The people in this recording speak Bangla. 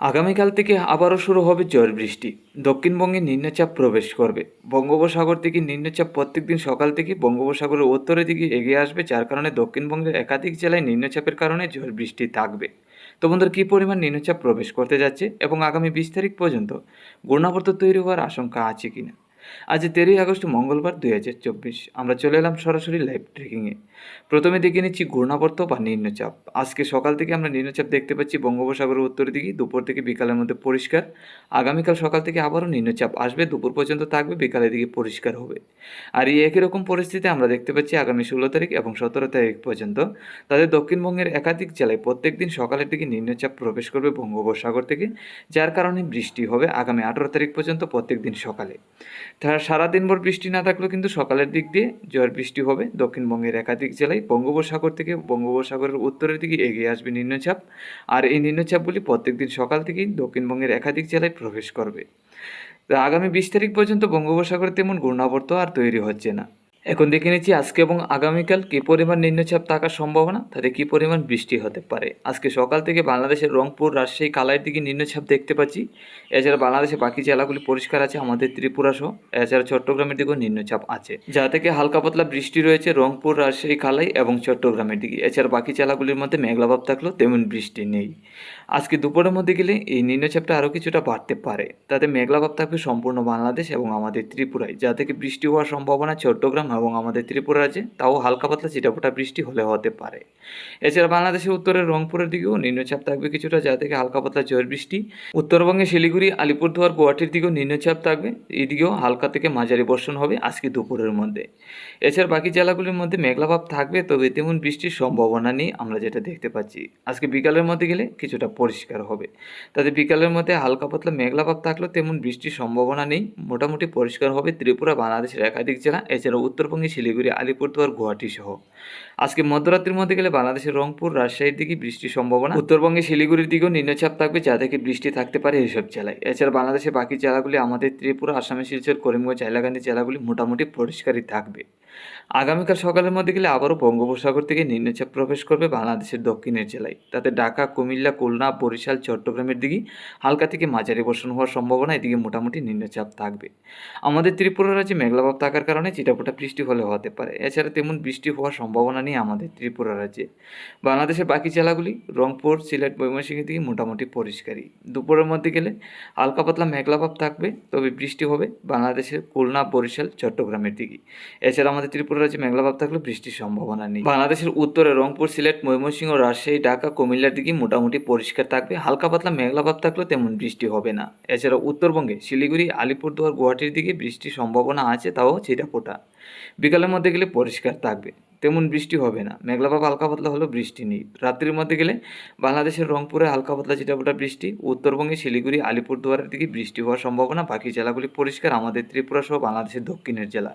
আগামীকাল থেকে আবারও শুরু হবে ঝড় বৃষ্টি। দক্ষিণবঙ্গে নিম্নচাপ প্রবেশ করবে। বঙ্গোপসাগর থেকে নিম্নচাপ প্রত্যেকদিন সকাল থেকে বঙ্গোপসাগরের উত্তরের দিকে এগিয়ে আসবে, যার কারণে দক্ষিণবঙ্গের একাধিক জেলায় নিম্নচাপের কারণে ঝড় বৃষ্টি থাকবে। তো বন্ধুরা, কী পরিমাণ নিম্নচাপ প্রবেশ করতে যাচ্ছে এবং আগামী 20 তারিখ পর্যন্ত ঘূর্ণাবর্ত তৈরি হওয়ার আশঙ্কা আছে কিনা। আজ 13ই আগস্ট মঙ্গলবার 2024। আমরা চলে এলাম সরাসরি লাইভ ট্রেকিংয়ে। প্রথমে দেখে নিচ্ছি ঘূর্ণাবর্ত বা নিম্নচাপ। আজকে সকাল থেকে আমরা নিম্নচাপ দেখতে পাচ্ছি বঙ্গোপসাগরের উত্তরের দিকে, দুপুর থেকে বিকালের মধ্যে পরিষ্কার। আগামীকাল সকাল থেকে আবারও নিম্নচাপ আসবে, দুপুর পর্যন্ত থাকবে, বিকালের দিকে পরিষ্কার হবে। আর এই একই রকম পরিস্থিতি আমরা দেখতে পাচ্ছি আগামী 16 তারিখ এবং 17 তারিখ পর্যন্ত। তাদের দক্ষিণবঙ্গের একাধিক জেলায় প্রত্যেক দিন সকালের দিকে নিম্নচাপ প্রবেশ করবে বঙ্গোপসাগর থেকে, যার কারণে বৃষ্টি হবে আগামী 18 তারিখ পর্যন্ত প্রত্যেক দিন সকালে। তারা সারাদিনভর বৃষ্টি না থাকলেও কিন্তু সকালের দিক দিয়ে ঝড় বৃষ্টি হবে দক্ষিণবঙ্গের একাধিক জেলায়। বঙ্গোপসাগর থেকে বঙ্গোপসাগরের উত্তরের দিকে এগিয়ে আসবে নিম্নচাপ, আর এই নিম্নচাপগুলি প্রত্যেকদিন সকাল থেকেই দক্ষিণবঙ্গের একাধিক জেলায় প্রবেশ করবে। তা আগামী 20 তারিখ পর্যন্ত বঙ্গোপসাগরে তেমন ঘূর্ণাবর্ত আর তৈরি হচ্ছে না। এখন দেখে নিচ্ছি আজকে এবং আগামীকাল কী পরিমাণ নিম্নচাপ থাকার সম্ভাবনা, তাতে কী পরিমাণ বৃষ্টি হতে পারে। আজকে সকাল থেকে বাংলাদেশের রংপুর, রাজশাহী, কালাইয়ের দিকে নিম্নচাপ দেখতে পাচ্ছি। এছাড়া বাংলাদেশের বাকি জেলাগুলি পরিষ্কার আছে, আমাদের ত্রিপুরা সহ। এছাড়া চট্টগ্রামের দিকেও নিম্নচাপ আছে, যা থেকে হালকা পাতলা বৃষ্টি রয়েছে রংপুর, রাজশাহী, কালাই এবং চট্টগ্রামের দিকে। এছাড়া বাকি জেলাগুলির মধ্যে মেঘলাভাব থাকলেও তেমন বৃষ্টি নেই। আজকে দুপুরের মধ্যে গেলে এই নিম্নচাপটা আরও কিছুটা বাড়তে পারে, তাতে মেঘলাভাব থাকবে সম্পূর্ণ বাংলাদেশ এবং আমাদের ত্রিপুরায়, যা থেকে বৃষ্টি হওয়ার সম্ভাবনা চট্টগ্রাম এবং আমাদের ত্রিপুরা রাজ্যে, তাও হালকা পাতলা ছিটাফোঁটা বৃষ্টি হলে হতে পারে। এছাড়া বাংলাদেশের উত্তরের রংপুরের দিকেও নিম্নচাপ থাকবে কিছুটা, যা থেকে হালকা পাতলা ঝড় বৃষ্টি। উত্তরবঙ্গে শিলিগুড়ি, আলিপুরদুয়ার, গুয়াহাটির দিকেও নিম্নচাপ থাকবে, এইদিকেও হালকা থেকে মাঝারি বর্ষণ হবে আজকে দুপুরের মধ্যে। এছাড়া বাকি জেলাগুলির মধ্যে মেঘলাভাব থাকবে, তবে তেমন বৃষ্টির সম্ভাবনা নেই আমরা যেটা দেখতে পাচ্ছি। আজকে বিকালের মধ্যে গেলে কিছুটা পরিষ্কার হবে, তাতে বিকালের মধ্যে হালকা পাতলা মেঘলাভাব থাকলেও তেমন বৃষ্টির সম্ভাবনা নেই, মোটামুটি পরিষ্কার হবে ত্রিপুরা, বাংলাদেশের একাধিক জেলা। এছাড়া উত্তরবঙ্গে শিলিগুড়ি, আলিপুরদুয়ার, গুয়াহাটি সহ। আজকে মধ্যরাত্রির মধ্যে গেলে বাংলাদেশের রংপুর, রাজশাহীর দিকে বৃষ্টির সম্ভাবনা। উত্তরবঙ্গে শিলিগুড়ির দিকেও নিম্নচাপ থাকবে, যা থেকে বৃষ্টি থাকতে পারে এইসব জেলায়। এছাড়া বাংলাদেশের বাকি জেলাগুলি আমাদের ত্রিপুরা, আসামের শিলচর, করিমগঞ্জ, হাইলাকান্দি জেলাগুলি মোটামুটি পরিষ্কারই থাকবে। আগামীকাল সকালের মধ্যে গেলে আবারও বঙ্গোপসাগর থেকে নিম্নচাপ প্রবেশ করবে বাংলাদেশের দক্ষিণের জেলায়, তাতে ঢাকা, কুমিল্লা, খুলনা, বরিশাল, চট্টগ্রামের দিকে হালকা থেকে মাঝারি বর্ষণ হওয়ার সম্ভাবনা, এদিকে মোটামুটি নিম্নচাপ থাকবে। আমাদের ত্রিপুরা রাজ্যে মেঘলাভাব থাকার কারণে চিটাফোঁটা বৃষ্টি হলে হতে পারে, এছাড়া তেমন বৃষ্টি হওয়ার সম্ভাবনা নেই আমাদের ত্রিপুরা রাজ্যে। বাংলাদেশের বাকি জেলাগুলি রংপুর, সিলেট, ময়মনসিংহের দিকে মোটামুটি পরিষ্কারই। দুপুরের মধ্যে গেলে হালকা পাতলা মেঘলাভাব থাকবে, তবে বৃষ্টি হবে বাংলাদেশের খুলনা, বরিশাল, চট্টগ্রামের দিকে। এছাড়া আমাদের ত্রিপুরা রাজ্যে মেঘলাভাব থাকলে বৃষ্টির সম্ভাবনা নেই। বাংলাদেশের উত্তরে রংপুর, সিলেট, ময়মনসিংহ, রাজশাহী, ঢাকা, কুমিল্লার দিকে মোটামুটি পরিষ্কার থাকবে, হালকা পাতলা মেঘলাভাব থাকলেও তেমন বৃষ্টি হবে না। এছাড়া উত্তরবঙ্গে শিলিগুড়ি, আলিপুরদুয়ার, গুয়াহাটির দিকে বৃষ্টির সম্ভাবনা আছে, তাও ছিটাফোঁটা। বিকালের মধ্যে গেলে পরিষ্কার থাকবে, তেমন বৃষ্টি হবে না, মেঘলাভাব হালকা পাতলা হলেও বৃষ্টি নেই। রাত্রির মধ্যে গেলে বাংলাদেশের রংপুরে হালকা পাতলা ছিটাফোঁটা বৃষ্টি, উত্তরবঙ্গে শিলিগুড়ি, আলিপুরদুয়ারের দিকে বৃষ্টি হওয়ার সম্ভাবনা। বাকি জেলাগুলি পরিষ্কার, আমাদের ত্রিপুরা সহ বাংলাদেশের দক্ষিণের জেলা।